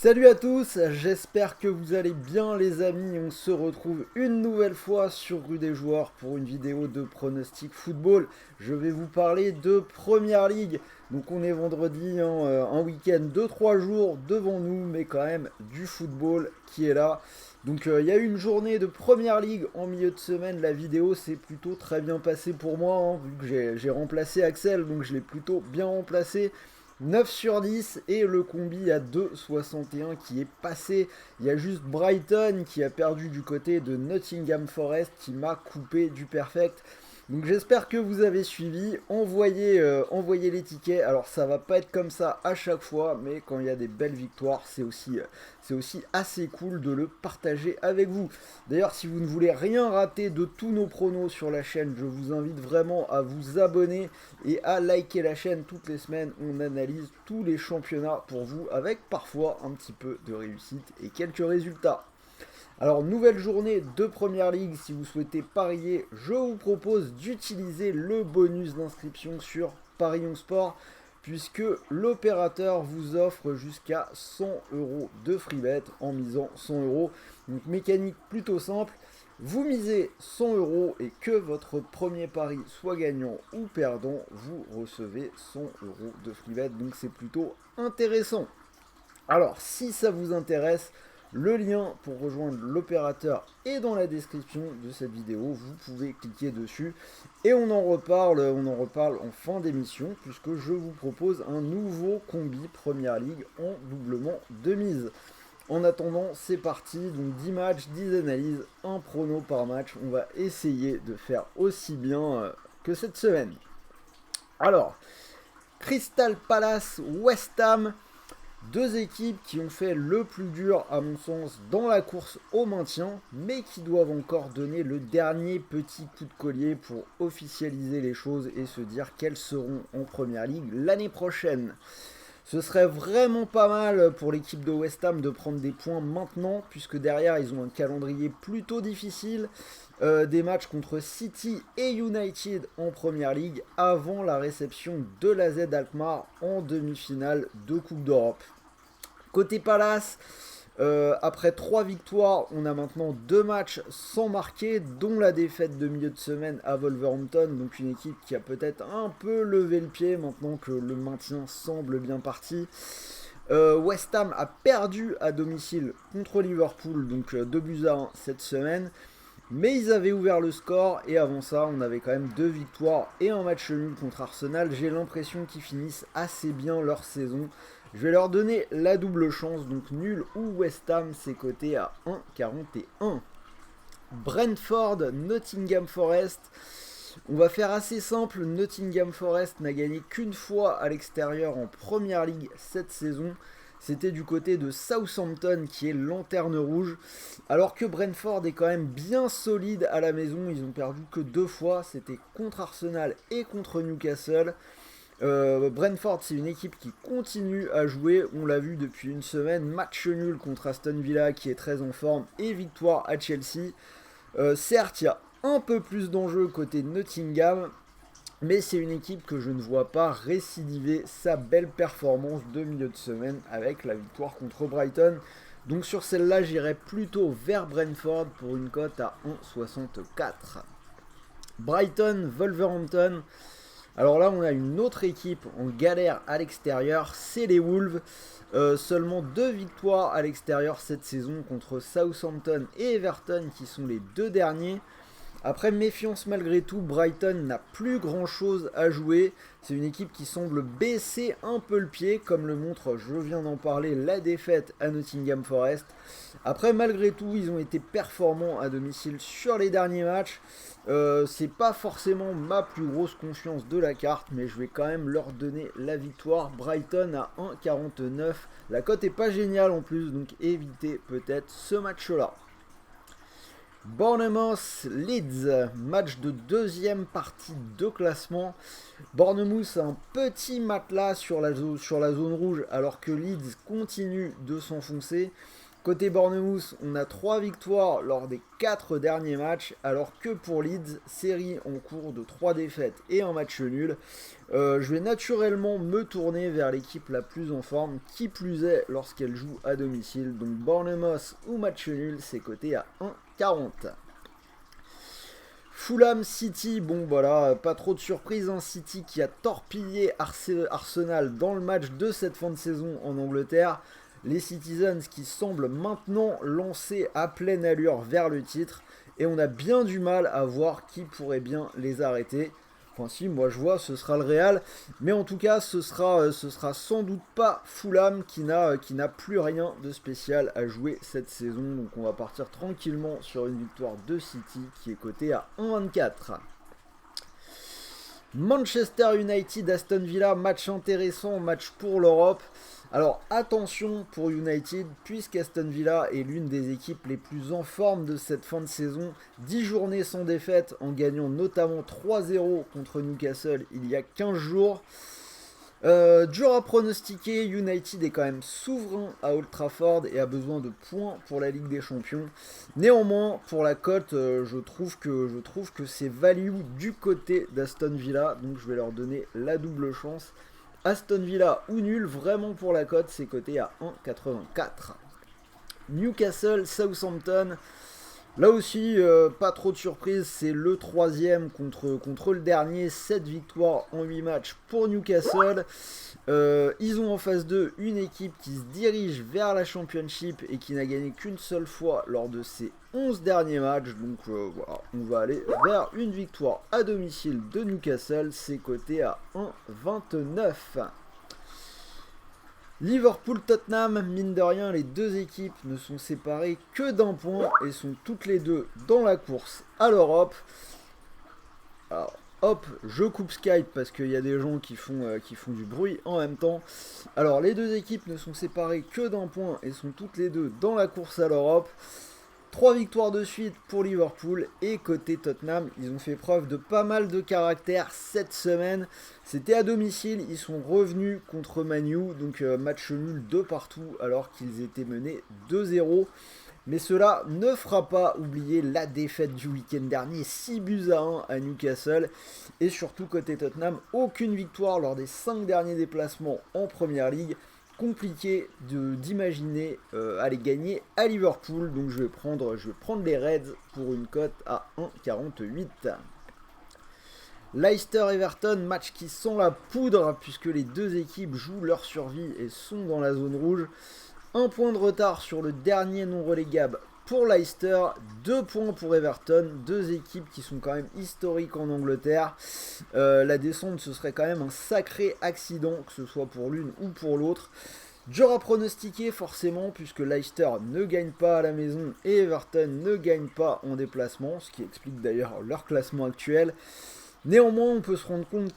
Salut à tous, j'espère que vous allez bien les amis. On se retrouve une nouvelle fois sur Rue des Joueurs pour une vidéo de pronostic football. Je vais vous parler de Première Ligue. Donc on est vendredi, un week-end de 3 jours devant nous, mais quand même du football qui est là. Donc il y a eu une journée de Première Ligue en milieu de semaine. La vidéo s'est plutôt très bien passée pour moi, vu que j'ai remplacé Axel, donc je l'ai plutôt bien remplacé. 9 sur 10 et le combi à 2,61 qui est passé. Il y a juste Brighton qui a perdu du côté de Nottingham Forest qui m'a coupé du perfect. Donc j'espère que vous avez suivi, envoyez les tickets. Alors ça va pas être comme ça à chaque fois, mais quand il y a des belles victoires, c'est aussi assez cool de le partager avec vous. D'ailleurs, si vous ne voulez rien rater de tous nos pronos sur la chaîne, je vous invite vraiment à vous abonner et à liker la chaîne toutes les semaines. On analyse tous les championnats pour vous avec parfois un petit peu de réussite et quelques résultats. Alors, nouvelle journée de Première Ligue, si vous souhaitez parier, je vous propose d'utiliser le bonus d'inscription sur Parions Sport, puisque l'opérateur vous offre jusqu'à 100 € de free bet en misant 100 €. Donc, mécanique plutôt simple, vous misez 100 € et que votre premier pari soit gagnant ou perdant, vous recevez 100 € de free bet, donc c'est plutôt intéressant. Alors, si ça vous intéresse, le lien pour rejoindre l'opérateur est dans la description de cette vidéo. Vous pouvez cliquer dessus et on en reparle en fin d'émission puisque je vous propose un nouveau combi Première Ligue en doublement de mise. En attendant, c'est parti. Donc 10 matchs, 10 analyses, un prono par match. On va essayer de faire aussi bien que cette semaine. Alors, Crystal Palace, West Ham. Deux équipes qui ont fait le plus dur à mon sens dans la course au maintien, mais qui doivent encore donner le dernier petit coup de collier pour officialiser les choses et se dire qu'elles seront en Première Ligue l'année prochaine. Ce serait vraiment pas mal pour l'équipe de West Ham de prendre des points maintenant, puisque derrière ils ont un calendrier plutôt difficile, des matchs contre City et United en Première Ligue avant la réception de la Z Alkmaar en demi-finale de Coupe d'Europe. Côté Palace, après 3 victoires, on a maintenant 2 matchs sans marquer, dont la défaite de milieu de semaine à Wolverhampton, donc une équipe qui a peut-être un peu levé le pied maintenant que le maintien semble bien parti. West Ham a perdu à domicile contre Liverpool, donc 2 buts à 1 cette semaine. Mais ils avaient ouvert le score et avant ça, on avait quand même 2 victoires et un match nul contre Arsenal. J'ai l'impression qu'ils finissent assez bien leur saison. Je vais leur donner la double chance, donc nul ou West Ham, c'est coté à 1,41. Brentford, Nottingham Forest. On va faire assez simple, Nottingham Forest n'a gagné qu'une fois à l'extérieur en Première Ligue cette saison. C'était du côté de Southampton qui est lanterne rouge. Alors que Brentford est quand même bien solide à la maison. Ils ont perdu que 2 fois. C'était contre Arsenal et contre Newcastle. Brentford, c'est une équipe qui continue à jouer. On l'a vu depuis une semaine. Match nul contre Aston Villa qui est très en forme. Et victoire à Chelsea. Certes, il y a un peu plus d'enjeux côté Nottingham. Mais c'est une équipe que je ne vois pas récidiver sa belle performance de milieu de semaine avec la victoire contre Brighton. Donc sur celle-là, j'irai plutôt vers Brentford pour une cote à 1,64. Brighton, Wolverhampton. Alors là, on a une autre équipe en galère à l'extérieur, c'est les Wolves. Seulement 2 victoires à l'extérieur cette saison contre Southampton et Everton qui sont les 2 derniers. Après, méfiance malgré tout, Brighton n'a plus grand chose à jouer. C'est une équipe qui semble baisser un peu le pied, comme le montre, je viens d'en parler, la défaite à Nottingham Forest. Après, malgré tout, ils ont été performants à domicile sur les derniers matchs. C'est pas forcément ma plus grosse confiance de la carte, mais je vais quand même leur donner la victoire. Brighton à 1,49. La cote est pas géniale en plus, donc évitez peut-être ce match-là. Bournemouth Leeds, match de deuxième partie de classement. Bournemouth a un petit matelas sur la zone rouge alors que Leeds continue de s'enfoncer. Côté Bournemouth, on a 3 victoires lors des 4 derniers matchs, alors que pour Leeds, série en cours de 3 défaites et un match nul. Je vais naturellement me tourner vers l'équipe la plus en forme, qui plus est lorsqu'elle joue à domicile. Donc Bournemouth ou match nul, c'est coté à 1,40. Fulham City, bon voilà, pas trop de surprise, hein. City qui a torpillé Arsenal dans le match de cette fin de saison en Angleterre. Les Citizens qui semblent maintenant lancés à pleine allure vers le titre. Et on a bien du mal à voir qui pourrait bien les arrêter. Enfin si, moi je vois, ce sera le Real. Mais en tout cas, ce sera sans doute pas Fulham qui n'a plus rien de spécial à jouer cette saison. Donc on va partir tranquillement sur une victoire de City qui est cotée à 1,24. Manchester United, Aston Villa, match intéressant, match pour l'Europe. Alors attention pour United, puisqu'Aston Villa est l'une des équipes les plus en forme de cette fin de saison. 10 journées sans défaite en gagnant notamment 3-0 contre Newcastle il y a 15 jours. Dur à pronostiquer, United est quand même souverain à Old Trafford et a besoin de points pour la Ligue des Champions. Néanmoins, pour la cote, je trouve que c'est value du côté d'Aston Villa, donc je vais leur donner la double chance. Aston Villa ou nul, vraiment pour la cote, c'est coté à 1,84. Newcastle, Southampton. Là aussi, pas trop de surprise, c'est le troisième contre le dernier, 7 victoires en 8 matchs pour Newcastle. Ils ont en face d'eux une équipe qui se dirige vers la Championship et qui n'a gagné qu'une seule fois lors de ses 11 derniers matchs. Donc voilà, on va aller vers une victoire à domicile de Newcastle, c'est coté à 1,29. Liverpool-Tottenham, mine de rien, les deux équipes ne sont séparées que d'un point et sont toutes les deux dans la course à l'Europe. Alors, hop, je coupe Skype parce qu'il y a des gens qui font du bruit en même temps. Alors, les deux équipes ne sont séparées que d'un point et sont toutes les deux dans la course à l'Europe. 3 victoires de suite pour Liverpool et côté Tottenham, ils ont fait preuve de pas mal de caractère cette semaine. C'était à domicile, ils sont revenus contre Man U, donc match nul de partout alors qu'ils étaient menés 2-0. Mais cela ne fera pas oublier la défaite du week-end dernier, 6-1 à Newcastle. Et surtout côté Tottenham, aucune victoire lors des 5 derniers déplacements en Première Ligue. Compliqué d'imaginer aller gagner à Liverpool, donc je vais prendre les Reds pour une cote à 1,48. Leicester-Everton, match qui sent la poudre puisque les deux équipes jouent leur survie et sont dans la zone rouge. Un point de retard sur le dernier non relégable pour Leicester, 2 points pour Everton, deux équipes qui sont quand même historiques en Angleterre. La descente, ce serait quand même un sacré accident, que ce soit pour l'une ou pour l'autre. Dur à pronostiquer forcément, puisque Leicester ne gagne pas à la maison et Everton ne gagne pas en déplacement, ce qui explique d'ailleurs leur classement actuel. Néanmoins, on peut se rendre compte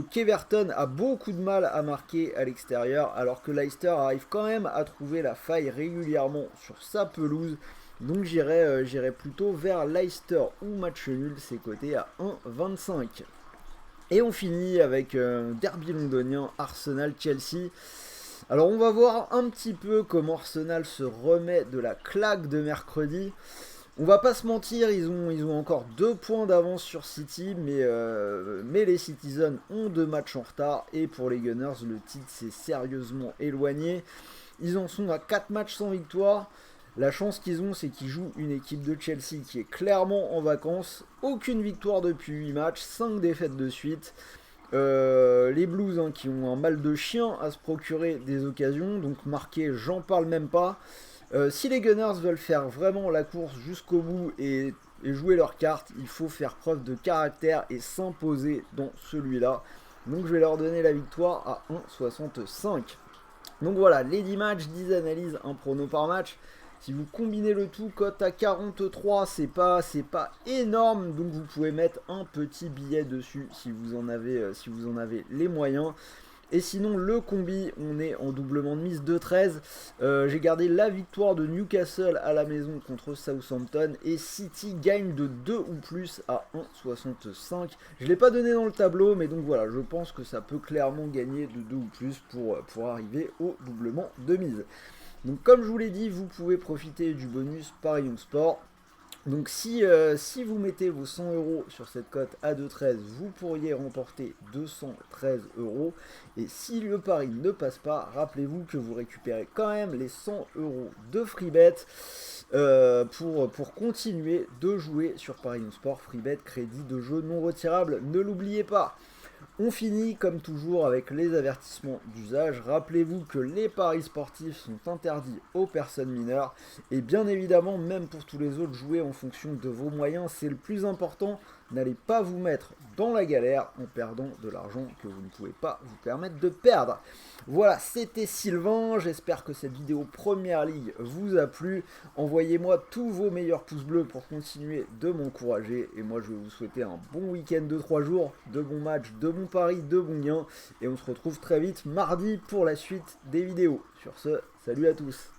qu'Everton a beaucoup de mal à marquer à l'extérieur, alors que Leicester arrive quand même à trouver la faille régulièrement sur sa pelouse. Donc j'irai plutôt vers Leicester ou match nul, c'est coté à 1,25. Et on finit avec derby londonien, Arsenal-Chelsea. Alors on va voir un petit peu comment Arsenal se remet de la claque de mercredi. On va pas se mentir, ils ont encore 2 points d'avance sur City, mais les Citizens ont 2 matchs en retard, et pour les Gunners, le titre s'est sérieusement éloigné. Ils en sont à 4 matchs sans victoire. La chance qu'ils ont, c'est qu'ils jouent une équipe de Chelsea qui est clairement en vacances. Aucune victoire depuis 8 matchs, 5 défaites de suite. Les Blues qui ont un mal de chien à se procurer des occasions, donc marquer, j'en parle même pas. Si les Gunners veulent faire vraiment la course jusqu'au bout et jouer leur carte, il faut faire preuve de caractère et s'imposer dans celui-là. Donc je vais leur donner la victoire à 1,65. Donc voilà, les 10 matchs, 10 analyses, un prono par match. Si vous combinez le tout, cote à 43, c'est pas énorme, donc vous pouvez mettre un petit billet dessus si vous en avez les moyens. Et sinon, le combi, on est en doublement de mise de 13. J'ai gardé la victoire de Newcastle à la maison contre Southampton. Et City gagne de 2 ou plus à 1,65. Je ne l'ai pas donné dans le tableau, mais donc voilà, je pense que ça peut clairement gagner de 2 ou plus pour arriver au doublement de mise. Donc comme je vous l'ai dit, vous pouvez profiter du bonus Paris Young Sport. Donc si vous mettez vos 100 € sur cette cote à 2,13, vous pourriez remporter 213 €. Et si le pari ne passe pas, rappelez-vous que vous récupérez quand même les 100 € de freebet pour continuer de jouer sur Paris Young Sport. Freebet, crédit de jeu non retirable, ne l'oubliez pas. On finit comme toujours avec les avertissements d'usage. Rappelez-vous que les paris sportifs sont interdits aux personnes mineures. Et bien évidemment, même pour tous les autres, jouez en fonction de vos moyens. C'est le plus important. N'allez pas vous mettre dans la galère en perdant de l'argent que vous ne pouvez pas vous permettre de perdre. Voilà, c'était Sylvain. J'espère que cette vidéo Première Ligue vous a plu. Envoyez-moi tous vos meilleurs pouces bleus pour continuer de m'encourager. Et moi, je vais vous souhaiter un bon week-end de 3 jours, de bons matchs, de bons paris, de bons gains. Et on se retrouve très vite mardi pour la suite des vidéos. Sur ce, salut à tous.